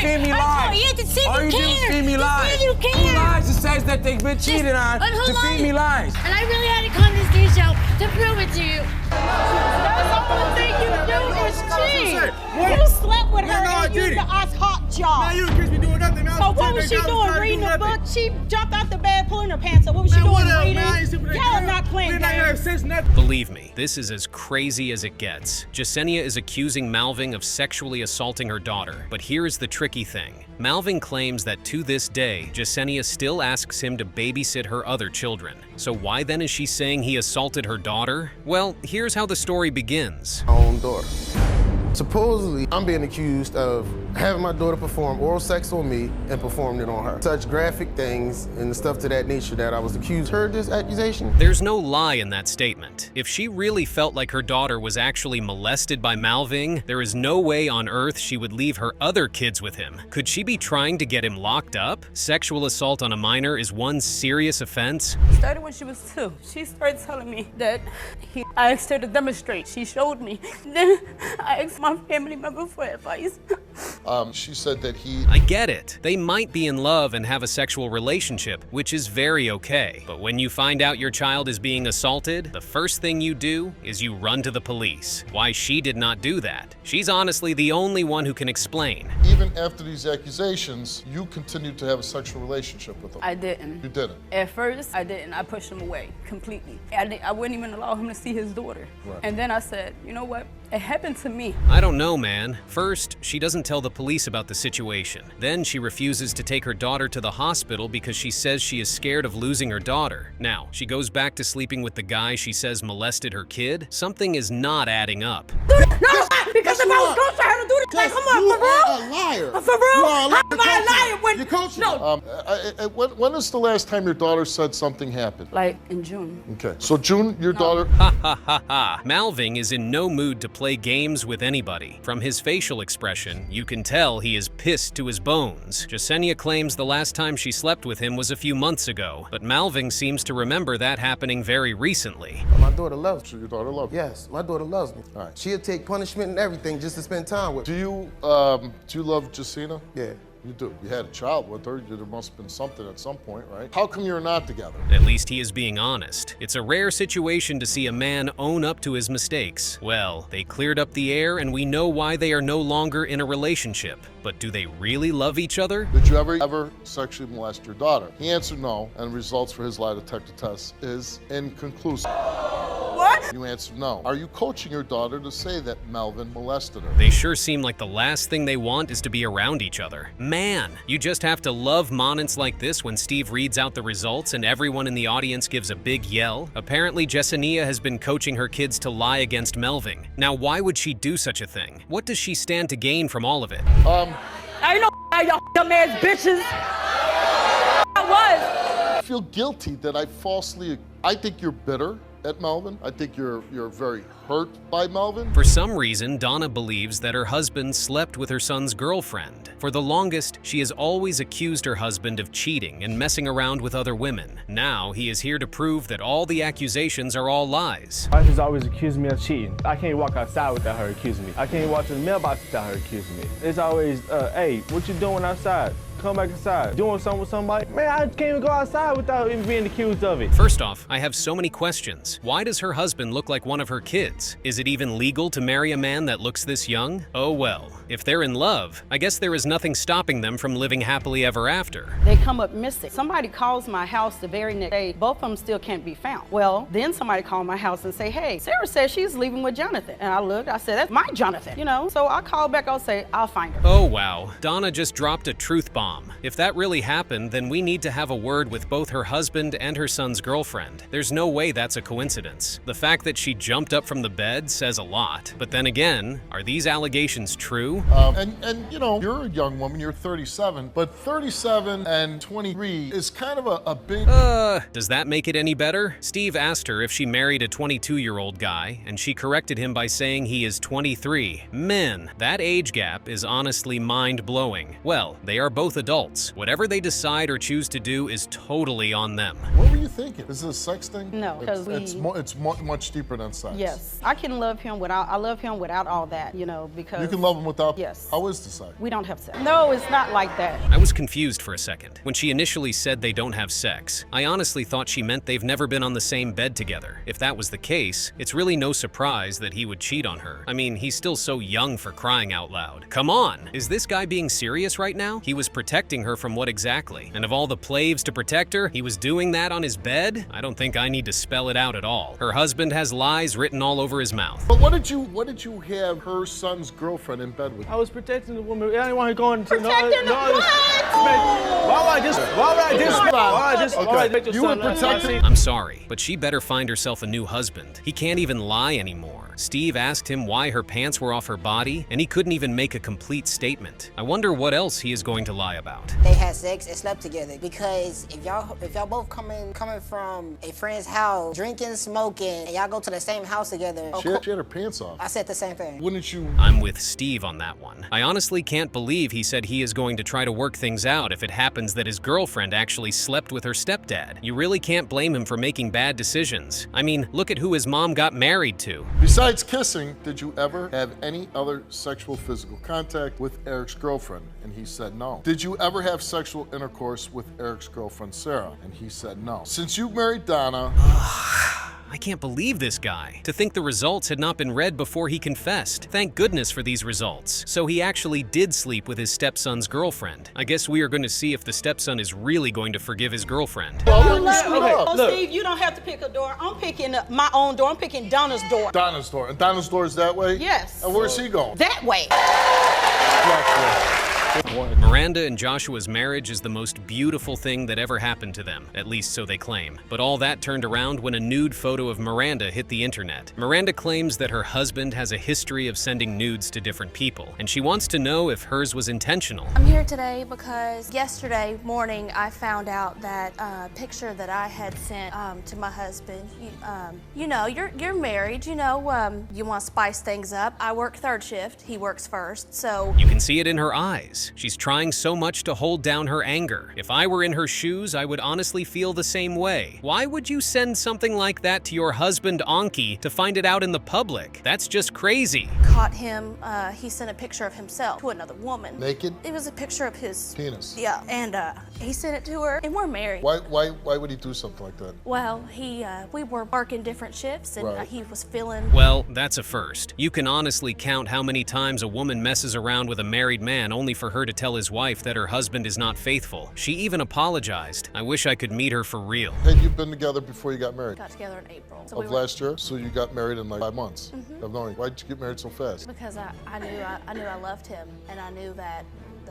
feed me lies. All you do is feed me lies. Who lies and says that they've been cheated on to feed me lies? And I really had to come to this game show to prove it to you. That's the only thing you do is cheat. You slept with her and used the us hot job. Now you accuse me doing nothing. So what was she doing? Reading a book? She jumped out the bed, pulling her pants up. What was she doing? Reading? Y'all are not playing games. Believe me, this is as crazy as it gets. Jasenia is accusing Malving of sexually assaulting her daughter. But here's the tricky thing. Malving claims that to this day, Jasenia still asks him to babysit her other children. So why then is she saying he assaulted her daughter? Well, here's how the story begins. My own daughter. Supposedly, I'm being accused of having my daughter perform oral sex on me and performing it on her. Such graphic things and stuff to that nature that I was accused. Heard this accusation? There's no lie in that statement. If she really felt like her daughter was actually molested by Malving, there is no way on earth she would leave her other kids with him. Could she be trying to get him locked up? Sexual assault on a minor is one serious offense. It started when she was 2. She started telling me that I asked her to demonstrate. She showed me. Then I asked my family member for advice. She said that I get it. They might be in love and have a sexual relationship, which is very okay. But when you find out your child is being assaulted, the first thing you do is you run to the police. Why she did not do that? She's honestly the only one who can explain. Even after these accusations, you continued to have a sexual relationship with him. I didn't. You didn't? At first, I didn't. I pushed him away completely. I wouldn't even allow him to see his daughter. Right. And then I said, you know what? It happened to me. I don't know, man. First, she doesn't tell the police about the situation. Then she refuses to take her daughter to the hospital because she says she is scared of losing her daughter. Now, she goes back to sleeping with the guy she says molested her kid. Something is not adding up. No, because if I was going to her to do this, like, come on, for real? You are a liar. For real? You are a liar. How am I a liar when... You're coaching. No. When is the last time your daughter said something happened? Like in June. Okay. So June, your daughter... Ha ha ha ha. Malving is in no mood to play games with anybody. From his facial expression, you can tell he is pissed to his bones. Jasenia claims the last time she slept with him was a few months ago, but Malving seems to remember that happening very recently. My daughter loves me. Your daughter loves you? Yes, my daughter loves me. All right. She'll take punishment and everything just to spend time with me. Do you love Jasenia? Yeah. You do. You had a child with her. There must have been something at some point, right? How come you're not together? At least he is being honest. It's a rare situation to see a man own up to his mistakes. Well, they cleared up the air and we know why they are no longer in a relationship. But do they really love each other? Did you ever sexually molest your daughter? He answered no, and results for his lie detector test is inconclusive. What? You answered no. Are you coaching your daughter to say that Melvin molested her? They sure seem like the last thing they want is to be around each other. Man, you just have to love moments like this when Steve reads out the results and everyone in the audience gives a big yell. Apparently, Jasenia has been coaching her kids to lie against Malving. Now, why would she do such a thing? What does she stand to gain from all of it? I know y'all dumbass bitches. I was. I feel guilty that I think you're bitter at Melvin. I think you're very hurt by Melvin. For some reason, Donna believes that her husband slept with her son's girlfriend. For the longest, she has always accused her husband of cheating and messing around with other women. Now, he is here to prove that all the accusations are all lies. My wife has always accused me of cheating. I can't walk outside without her accusing me. I can't walk to the mailbox without her accusing me. It's always, hey, what you doing outside? Come back inside. Doing something with somebody? Man, I can't even go outside without even being accused of it. First off, I have so many questions. Why does her husband look like one of her kids? Is it even legal to marry a man that looks this young? Oh well. If they're in love, I guess there is nothing stopping them from living happily ever after. They come up missing. Somebody calls my house the very next day. Both of them still can't be found. Well, then somebody called my house and say, hey, Sarah says she's leaving with Jonathan. And I looked, I said, that's my Jonathan, you know? So I called back, I'll say, I'll find her. Oh wow, Donna just dropped a truth bomb. If that really happened, then we need to have a word with both her husband and her son's girlfriend. There's no way that's a coincidence. The fact that she jumped up from the bed says a lot. But then again, are these allegations true? And you know, you're a young woman, you're 37, but 37 and 23 is kind of a big... Does that make it any better? Steve asked her if she married a 22-year-old guy, and she corrected him by saying he is 23. Men, that age gap is honestly mind-blowing. Well, they are both both adults. Whatever they decide or choose to do is totally on them. What were you thinking? Is it a sex thing? No, because it's much deeper than sex. Yes, I can love him without. I love him without all that, you know, because You can love him without. Yes. How is the sex? We don't have sex. No, it's not like that. I was confused for a second. When she initially said they don't have sex, I honestly thought she meant they've never been on the same bed together. If that was the case, it's really no surprise that he would cheat on her. I mean, he's still so young, for crying out loud. Come on, is this guy being serious right now? He was protecting her from what exactly? And of all the plaves to protect her, he was doing that on his bed? I don't think I need to spell it out at all. Her husband has lies written all over his mouth. But what did you have her son's girlfriend in bed with? I was protecting the woman. I didn't want her going to Protecting the what? Why would I make your You son were lie? protecting. I'm sorry, but she better find herself a new husband. He can't even lie anymore. Steve asked him why her pants were off her body, and he couldn't even make a complete statement. I wonder what else he is going to lie about. They had sex and slept together, because if y'all both coming from a friend's house, drinking, smoking, and y'all go to the same house together. She had her pants off. I said the same thing. Wouldn't you? I'm with Steve on that one. I honestly can't believe he said he is going to try to work things out if it happens that his girlfriend actually slept with her stepdad. You really can't blame him for making bad decisions. I mean, look at who his mom got married to. Besides kissing, did you ever have any other sexual physical contact with Eric's girlfriend? And he said no. Did you ever have sexual intercourse with Eric's girlfriend Sarah? And he said no. Since you married Donna. I can't believe this guy. To think the results had not been read before he confessed. Thank goodness for these results. So he actually did sleep with his stepson's girlfriend. I guess we are going to see if the stepson is really going to forgive his girlfriend. Steve, you don't have to pick a door. I'm picking up my own door. I'm picking Donna's door. Donna's door. And Donna's door is that way? Yes. And where's he going? That way. Miranda and Joshua's marriage is the most beautiful thing that ever happened to them, at least so they claim. But all that turned around when a nude photo of Miranda hit the internet. Miranda claims that her husband has a history of sending nudes to different people, and she wants to know if hers was intentional. I'm here today because yesterday morning I found out that picture that I had sent to my husband. You know, you're married, you know, you want to spice things up. I work third shift, he works first, so. You can see it in her eyes. She's trying so much to hold down her anger. If I were in her shoes, I would honestly feel the same way. Why would you send something like that to your husband, Anki, to find it out in the public? That's just crazy. Caught him, he sent a picture of himself to another woman. Naked? It was a picture of his penis. Yeah, and he sent it to her, and we're married. Why would he do something like that? Well, we were working different shifts, and Right. he was feeling. Well, that's a first. You can honestly count how many times a woman messes around with a married man only for her to tell his wife that her husband is not faithful. She even apologized. I wish I could meet her for real. Had you been together before you got married? Got together in April. So Of last year? So you got married in like 5 months of knowing. Why'd you get married so fast? Because I knew I loved him, and I knew that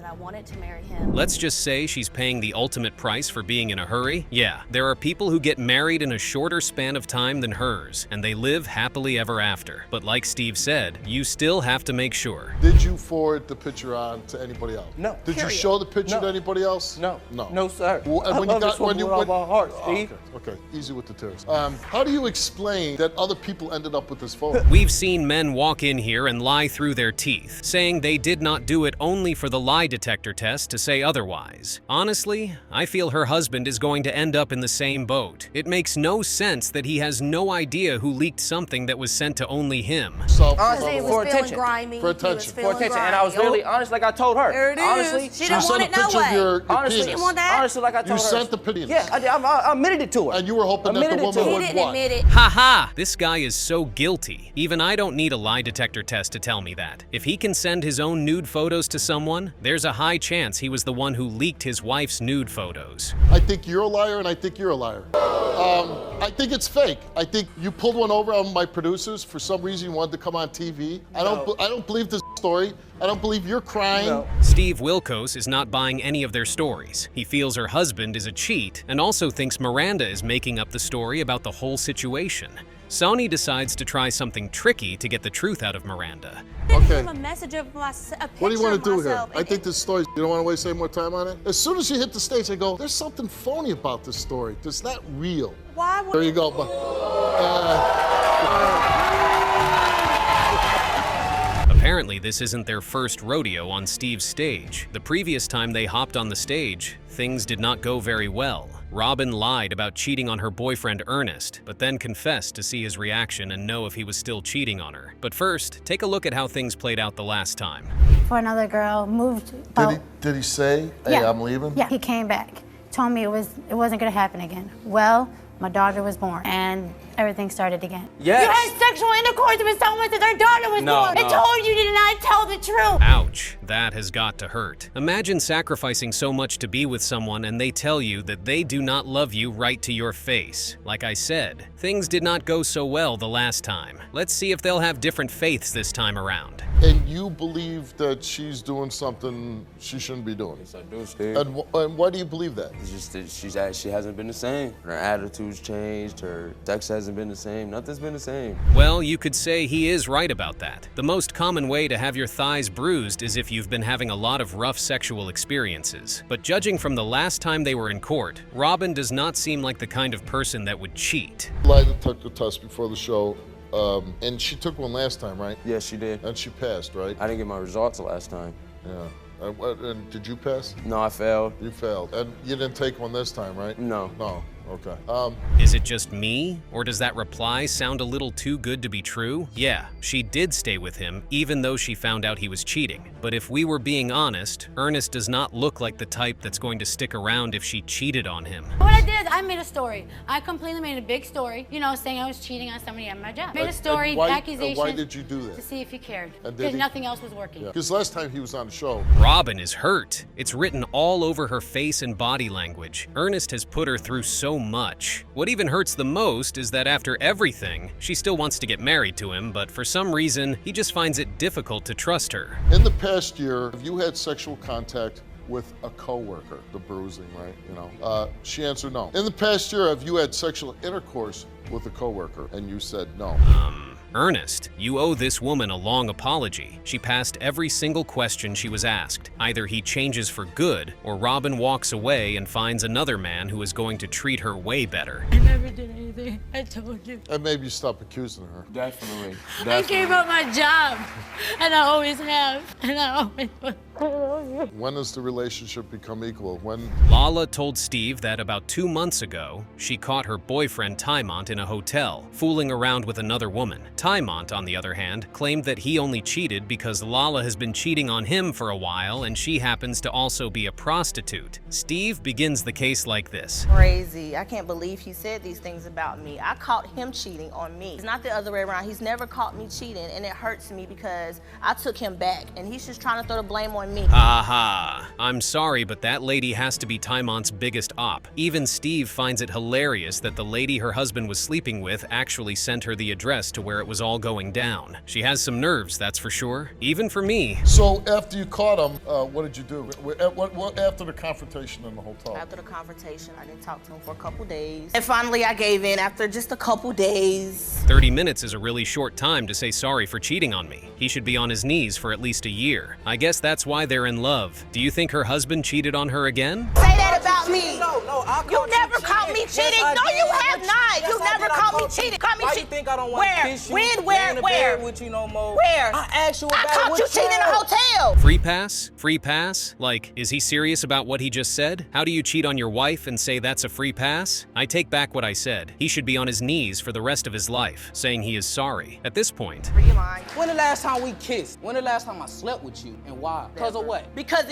I wanted to marry him. Let's just say she's paying the ultimate price for being in a hurry. Yeah, there are people who get married in a shorter span of time than hers, and they live happily ever after. But like Steve said, you still have to make sure. Did you forward the picture on to anybody else? No. Did you Period. show the picture No. to anybody else? No. No. No, sir. Well, and I when you love got this woman when you with all went, my heart, Oh, Steve. okay, easy with the tears. How do you explain that other people ended up with this photo? We've seen men walk in here and lie through their teeth, saying they did not do it only for the lie detector test to say otherwise. Honestly, I feel her husband is going to end up in the same boat. It makes no sense that he has no idea who leaked something that was sent to only him. So, Because he was For feeling attention. grimy. For He was attention. feeling For attention, grimy. and I was really honest, like I told her. There it is. Honestly, She you didn't sent want a it no picture of way. your honestly, She penis. didn't want that. honestly, like I told her. You sent the penis. Yeah, I admitted it to her. And you were hoping that the Admitted it to woman her. He would didn't what? admit it. Haha! This guy is so guilty. Even I don't need a lie detector test to tell me that. If he can send his own nude photos to someone, there's a high chance he was the one who leaked his wife's nude photos. I think you're a liar, and I think you're a liar. I think it's fake. I think you pulled one over on my producers for some reason. You wanted to come on TV. I don't believe this story. I don't believe you're crying. No. Steve Wilkos is not buying any of their stories. He feels her husband is a cheat and also thinks Miranda is making up the story about the whole situation. Sony decides to try something tricky to get the truth out of Miranda. Okay. A message of a picture What do you want to do of here? myself. I think this story, you don't want to waste any more time on it? As soon as you hit the stage, I go, there's something phony about this story. It's not real. Why would There you go. Apparently, this isn't their first rodeo on Steve's stage. The previous time they hopped on the stage, things did not go very well. Robin lied about cheating on her boyfriend Ernest, but then confessed to see his reaction and know if he was still cheating on her. But first, take a look at how things played out the last time. For another girl, moved. Did he say, hey, Yeah. I'm leaving? Yeah, he came back, told me it wasn't gonna happen again. Well, my daughter was born, and everything started again. Yes. You had sexual intercourse with someone that their daughter was born. I told you did not tell the truth. Ouch, that has got to hurt. Imagine sacrificing so much to be with someone and they tell you that they do not love you right to your face. Like I said, things did not go so well the last time. Let's see if they'll have different faiths this time around. And you believe that she's doing something she shouldn't be doing? Yes, I do, Steve. And why do you believe that? It's just that she hasn't been the same. Her attitude's changed, her sex hasn't been the same, nothing's been the same. Well, you could say he is right about that. The most common way to have your thighs bruised is if you've been having a lot of rough sexual experiences. But judging from the last time they were in court, Robin does not seem like the kind of person that would cheat. Lie detector test before the show, and she took one last time, right? Yes, she did. And she passed, right? I didn't get my results the last time. Yeah. And did you pass? No, I failed. You failed. And you didn't take one this time, right? No. No. Okay. Is it just me, or does that reply sound a little too good to be true? Yeah, she did stay with him, even though she found out he was cheating. But if we were being honest, Ernest does not look like the type that's going to stick around if she cheated on him. What I did is I made a story. I completely made a big story, saying I was cheating on somebody at my job. Made a story, accusation. Why did you do that? To see if he cared. And Because nothing else was working. Because last time he was on the show. Robin is hurt. It's written all over her face and body language. Ernest has put her through so much. What even hurts the most is that after everything, she still wants to get married to him, but for some reason, he just finds it difficult to trust her. In the past year, have you had sexual contact with a coworker? The bruising, right? She answered no. In the past year, have you had sexual intercourse with a coworker? And you said no. Ernest, you owe this woman a long apology. She passed every single question she was asked. Either he changes for good, or Robin walks away and finds another man who is going to treat her way better. I never did anything. I told you. And maybe you stop accusing her. Definitely. I gave up my job, and I always have, and I always will. When does the relationship become equal? When? Lala told Steve that about 2 months ago, she caught her boyfriend Tymont in a hotel, fooling around with another woman. Tymont, on the other hand, claimed that he only cheated because Lala has been cheating on him for a while and she happens to also be a prostitute. Steve begins the case like this. Crazy. I can't believe he said these things about me. I caught him cheating on me. It's not the other way around. He's never caught me cheating, and it hurts me because I took him back and he's just trying to throw the blame on me. Aha! I'm sorry, but that lady has to be Tymont's biggest op. Even Steve finds it hilarious that the lady her husband was sleeping with actually sent her the address to where it was all going down. She has some nerves, that's for sure. Even for me. So after you caught him, what did you do? What after the confrontation in the hotel? After the confrontation, I didn't talk to him for a couple days. And finally, I gave in after just a couple days. 30 minutes is a really short time to say sorry for cheating on me. He should be on his knees for at least a year. I guess that's why they're in love. Do you think her husband cheated on her again? Say that about me. No, you never caught me cheating. No, you have not. You never caught me cheating. Caught me cheating. You think I don't want to kiss you? When? Where? With you no more. Where? I asked you about it. I caught you cheating in a hotel. Free pass? Free pass? Like, is he serious about what he just said? How do you cheat on your wife and say that's a free pass? I take back what I said. He should be on his knees for the rest of his life, saying he is sorry. At this point, When the last time we kissed? When the last time I slept with you? And why? Because of what? Because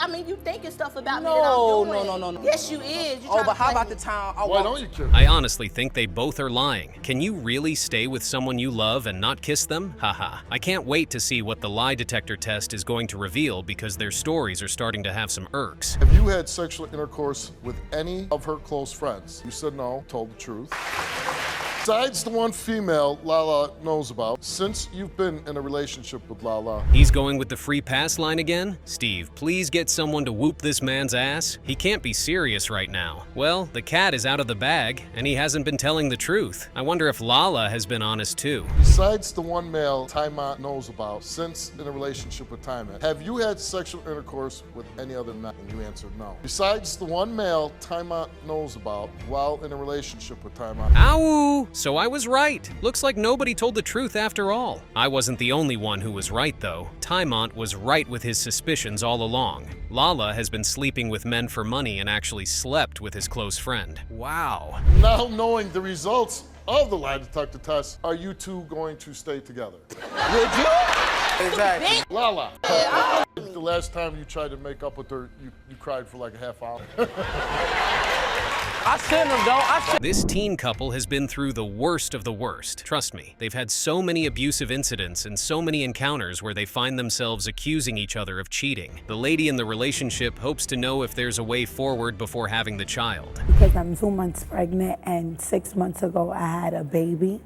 I mean, you thinking stuff about me that I'm doing. No. Yes, you is. But how about the time I Why don't you kiss? I honestly think they both are lying. Can you really stay with someone you love and not kiss them? Haha. I can't wait to see what the lie detector test is going to reveal because their stories are starting to have some irks. Have you had sexual intercourse with any of her close friends? You said no, told the truth. Besides the one female Lala knows about, since you've been in a relationship with Lala. He's going with the free pass line again? Steve, please get someone to whoop this man's ass. He can't be serious right now. Well, the cat is out of the bag, and he hasn't been telling the truth. I wonder if Lala has been honest too. Besides the one male Tymont knows about, since in a relationship with Tymont, have you had sexual intercourse with any other men? And you answered no. Besides the one male Tymont knows about while in a relationship with Tymont. Ow! So I was right. Looks like nobody told the truth after all. I wasn't the only one who was right though. Tymont was right with his suspicions all along. Lala has been sleeping with men for money and actually slept with his close friend. Wow. Now knowing the results of the lie detector test, are you two going to stay together? Would you? Exactly. Lala, the last time you tried to make up with her, you cried for like a half hour. I shouldn't have, though. This teen couple has been through the worst of the worst. Trust me, they've had so many abusive incidents and so many encounters where they find themselves accusing each other of cheating. The lady in the relationship hopes to know if there's a way forward before having the child. Because I'm 2 months pregnant and 6 months ago I had a baby.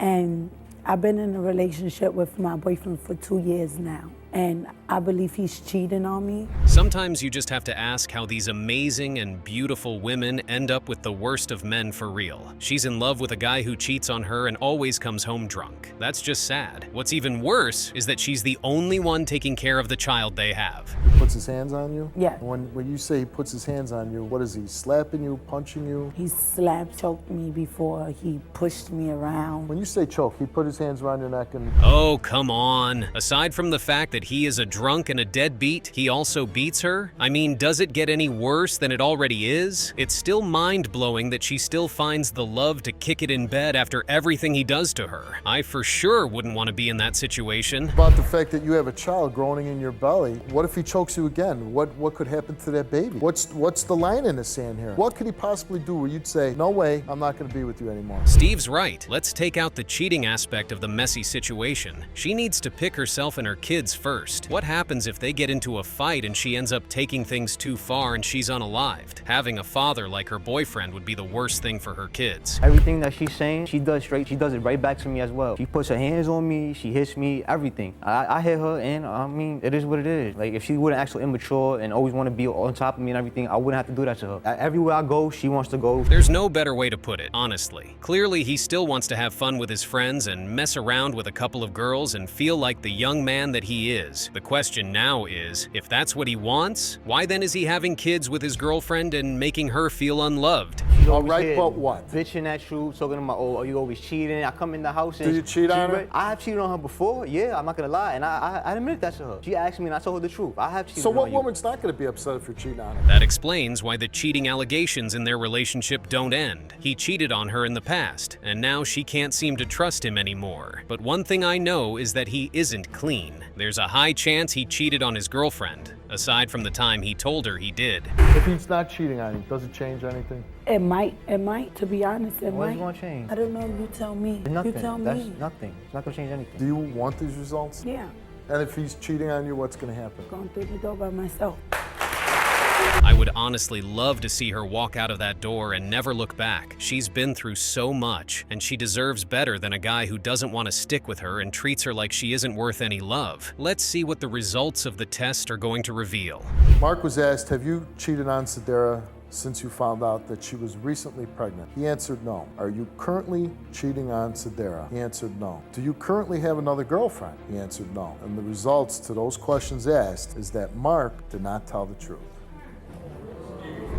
And I've been in a relationship with my boyfriend for 2 years now. And I believe he's cheating on me. Sometimes you just have to ask how these amazing and beautiful women end up with the worst of men for real. She's in love with a guy who cheats on her and always comes home drunk. That's just sad. What's even worse is that she's the only one taking care of the child they have. He puts his hands on you? Yeah. When you say he puts his hands on you, what is he, slapping you, punching you? He slapped, choked me before, he pushed me around. When you say choke, he put his hands around your neck and... Oh, come on. Aside from the fact that he is a drunk and a deadbeat, he also beats her? I mean, does it get any worse than it already is? It's still mind-blowing that she still finds the love to kick it in bed after everything he does to her. I for sure wouldn't want to be in that situation. About the fact that you have a child groaning in your belly, what if he chokes you again? What could happen to that baby? What's the line in the sand here? What could he possibly do where you'd say, no way, I'm not going to be with you anymore? Steve's right. Let's take out the cheating aspect of the messy situation. She needs to pick herself and her kids first. What happens if they get into a fight and she ends up taking things too far and she's unalived? Having a father like her boyfriend would be the worst thing for her kids. Everything that she's saying, she does straight. She does it right back to me as well. She puts her hands on me, she hits me, everything. I hit her, and I mean, it is what it is. Like, if she wouldn't act so immature and always want to be on top of me and everything, I wouldn't have to do that to her. Everywhere I go, she wants to go. There's no better way to put it, honestly. Clearly, he still wants to have fun with his friends and mess around with a couple of girls and feel like the young man that he is. The question now is, if that's what he wants, why then is he having kids with his girlfriend and making her feel unloved? All right, but what? Bitching at you, talking about, oh, you always cheating. I come in the house and... Do you cheat on her? I have cheated on her before, yeah, I'm not gonna lie, and I admit that to her. She asked me and I told her the truth. I have cheated on you. So what woman's not gonna be upset if you're cheating on her? That explains why the cheating allegations in their relationship don't end. He cheated on her in the past, and now she can't seem to trust him anymore. But one thing I know is that he isn't clean. There's a high chance he cheated on his girlfriend, aside from the time he told her he did. If he's not cheating on you, does it change anything? It might, to be honest, it might. What's gonna change? I don't know, you tell me. Nothing. You tell That's me. nothing. It's not gonna change anything. Do you want these results? Yeah, And if he's cheating on you, what's gonna happen? going through the door by myself. I would honestly love to see her walk out of that door and never look back. She's been through so much, and she deserves better than a guy who doesn't want to stick with her and treats her like she isn't worth any love. Let's see what the results of the test are going to reveal. Mark was asked, have you cheated on Sadara since you found out that she was recently pregnant? He answered no. Are you currently cheating on Sadara? He answered no. Do you currently have another girlfriend? He answered no. And the results to those questions asked is that Mark did not tell the truth.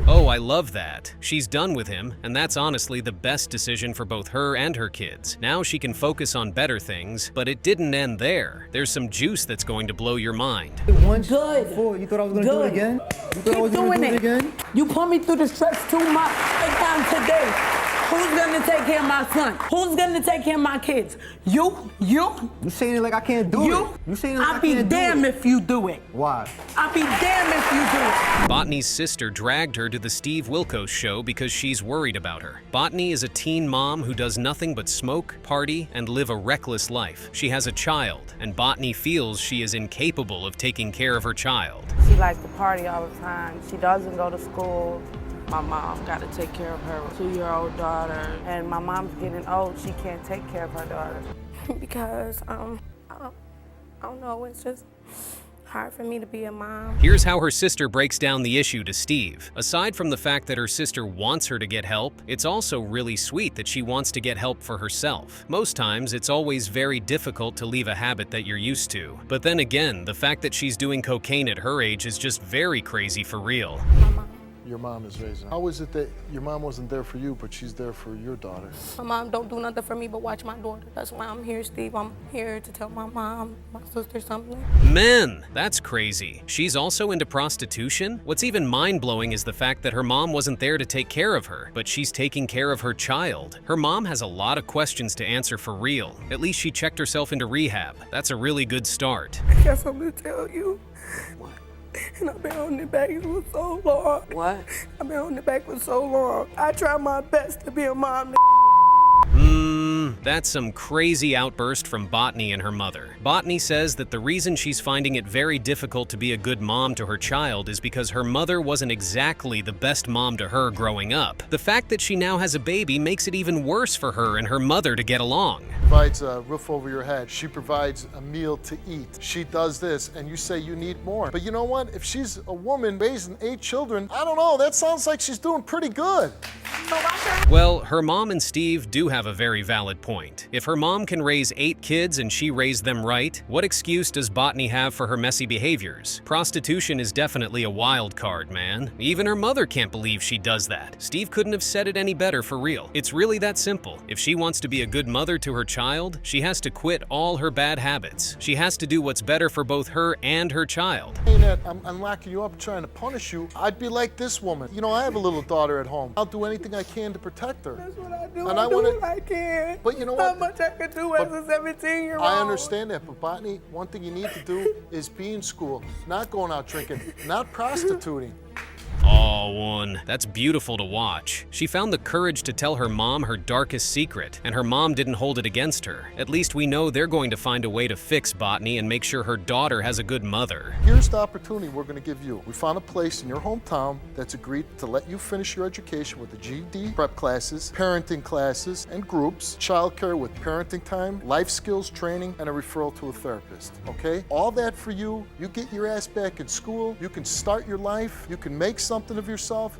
Oh, I love that. She's done with him, and that's honestly the best decision for both her and her kids. Now she can focus on better things, but it didn't end there. There's some juice that's going to blow your mind. Good. Before, you thought I was gonna do it again? You thought I was gonna do it again? You put me through the stress too much. It's time today. Who's gonna take care of my son? Who's gonna take care of my kids? You? You saying it like I can't do it. You saying it like I'll be damned if you do it. Why? I'll be damned if you do it. Botany's sister dragged her to the Steve Wilkos show because she's worried about her. Botany is a teen mom who does nothing but smoke, party, and live a reckless life. She has a child, and Botany feels she is incapable of taking care of her child. She likes to party all the time. She doesn't go to school. My mom got to take care of her 2-year-old daughter. And my mom's getting old. She can't take care of her daughter. Because, I don't know, it's just hard for me to be a mom. Here's how her sister breaks down the issue to Steve. Aside from the fact that her sister wants her to get help, it's also really sweet that she wants to get help for herself. Most times, it's always very difficult to leave a habit that you're used to. But then again, the fact that she's doing cocaine at her age is just very crazy for real. My mom. your mom is raising. How is it that your mom wasn't there for you, but she's there for your daughter? My mom don't do nothing for me but watch my daughter. That's why I'm here, Steve. I'm here to tell my mom, my sister something. Men, that's crazy. She's also into prostitution? What's even mind-blowing is the fact that her mom wasn't there to take care of her, but she's taking care of her child. Her mom has a lot of questions to answer for real. At least she checked herself into rehab. That's a really good start. I got something to tell you. What? And I've been on the back for so long. What? I've been on the back for so long. I try my best to be a mom. That's some crazy outburst from Botany and her mother. Botany says that the reason she's finding it very difficult to be a good mom to her child is because her mother wasn't exactly the best mom to her growing up. The fact that she now has a baby makes it even worse for her and her mother to get along. Provides a roof over your head. She provides a meal to eat. She does this, and you say you need more. But you know what? If she's a woman raising 8 children, I don't know, that sounds like she's doing pretty good. Well, her mom and Steve do have a very valid point. If her mom can raise 8 kids and she raised them right, what excuse does Botany have for her messy behaviors? Prostitution is definitely a wild card, man. Even her mother can't believe she does that. Steve couldn't have said it any better for real. It's really that simple. If she wants to be a good mother to her child, she has to quit all her bad habits. She has to do what's better for both her and her child. Saying that I'm locking you up trying to punish you, I'd be like this woman. You know, I have a little daughter at home. I'll do anything I can to protect her. That's what I do. And I do wanna, what I can. But you know what? Not much I can do as a 17-year-old. I understand that, but Botany, one thing you need to do is be in school, not going out drinking, not prostituting. Aw, one. That's beautiful to watch. She found the courage to tell her mom her darkest secret, and her mom didn't hold it against her. At least we know they're going to find a way to fix Botany and make sure her daughter has a good mother. Here's the opportunity we're going to give you. We found a place in your hometown that's agreed to let you finish your education with the GED, prep classes, parenting classes and groups, childcare with parenting time, life skills training, and a referral to a therapist, okay? All that for you. You get your ass back in school. You can start your life. You can make something of yourself.